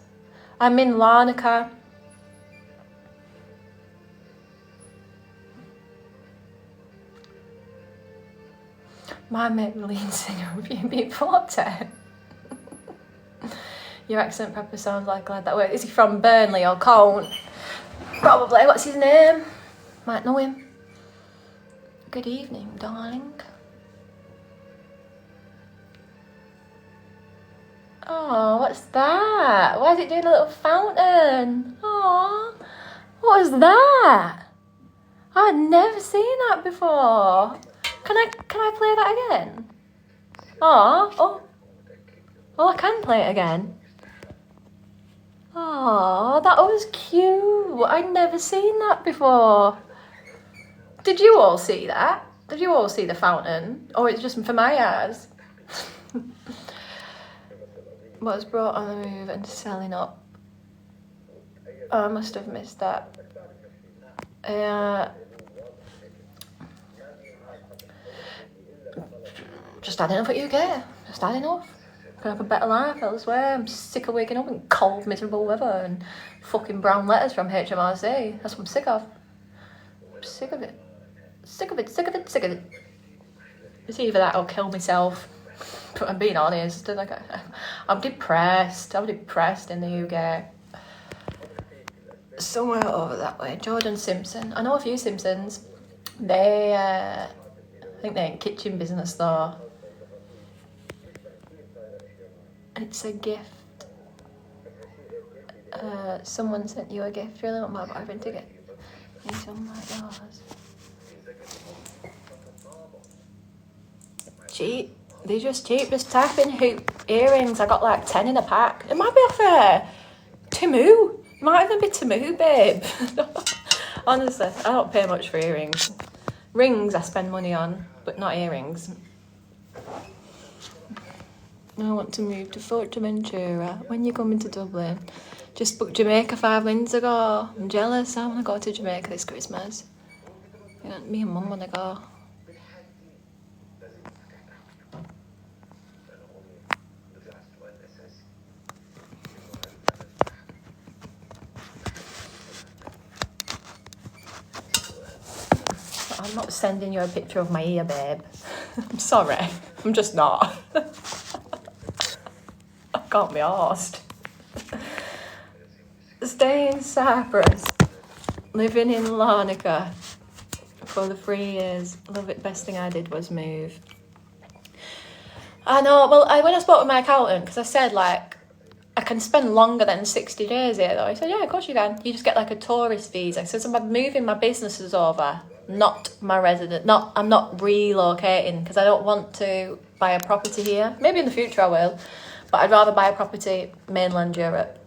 I'm in Larnaca. My mate lead singer of UB40. Your accent proper sounds like glad that way. Is he from Burnley or Colne? Probably. What's his name? Might know him. Good evening, darling. Oh, what's that? Why is it doing a little fountain? Oh, what was that? I'd never seen that before. Can I play that again? Oh, I can play it again. Oh, that was cute. I'd never seen that before. Did you all see that? Did you all see the fountain? Or it's just for my eyes? Was brought on the move and selling up. Oh, I must have missed that. Just had enough at UK. Just had enough. Gonna have a better life elsewhere. I'm sick of waking up in cold, miserable weather and fucking brown letters from HMRC. That's what I'm sick of. I'm sick of it. Sick of it, sick of it, sick of it. It's either that or kill myself. But I'm being honest. Like, I'm depressed. I'm depressed in the UK. Somewhere over that way. Jordan Simpson. I know a few Simpsons. They, I think they're in kitchen business though. It's a gift. Someone sent you a gift. Really want my boyfriend to get you something like yours. Cheap. They're just cheap. Just type in hoop earrings. I got like 10 in a pack. It might be off Temu. It might even be Temu, babe. Honestly, I don't pay much for earrings. Rings I spend money on, but not earrings. I want to move to Fuerteventura. When you come into Dublin, just booked Jamaica 5 wins ago. I'm jealous. I want to go to Jamaica this Christmas. You know, me and Mum want to go. I'm not sending you a picture of my ear, babe. I'm sorry. I'm just not. I can't be arsed. Stay in Cyprus. Living in Larnaca for the 3 years. Love it. Best thing I did was move. I know. Well, when I spoke with my accountant, because I said, like, I can spend longer than 60 days here, though. He said, yeah, of course you can. You just get, like, a tourist visa. So I'm moving my businesses over, not my resident. I'm not relocating, because I don't want to buy a property here. Maybe in the future I will. But I'd rather buy a property mainland Europe,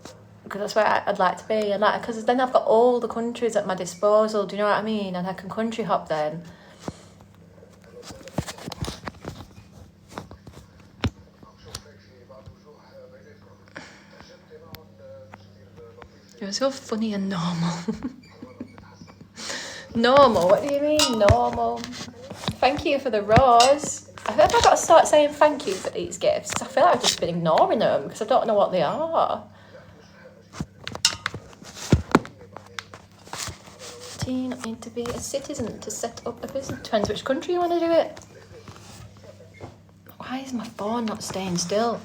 because that's where I'd like to be. Because then I've got all the countries at my disposal, do you know what I mean? And I can country hop then. You're so funny and normal. Normal? What do you mean, normal? Thank you for the rose. I feel like I've got to start saying thank you for these gifts. I feel like I've just been ignoring them because I don't know what they are. Do you not need to be a citizen to set up a business? Depends which country you want to do it. Why is my phone not staying still?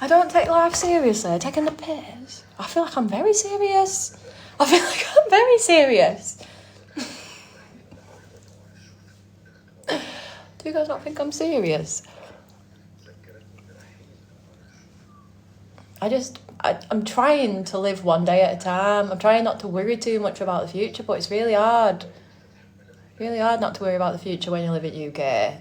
I don't take life seriously. I'm taking the piss. I feel like I'm very serious. Do you guys not think I'm serious? I'm trying to live one day at a time. I'm trying not to worry too much about the future, but it's really hard. Really hard not to worry about the future when you live in UK.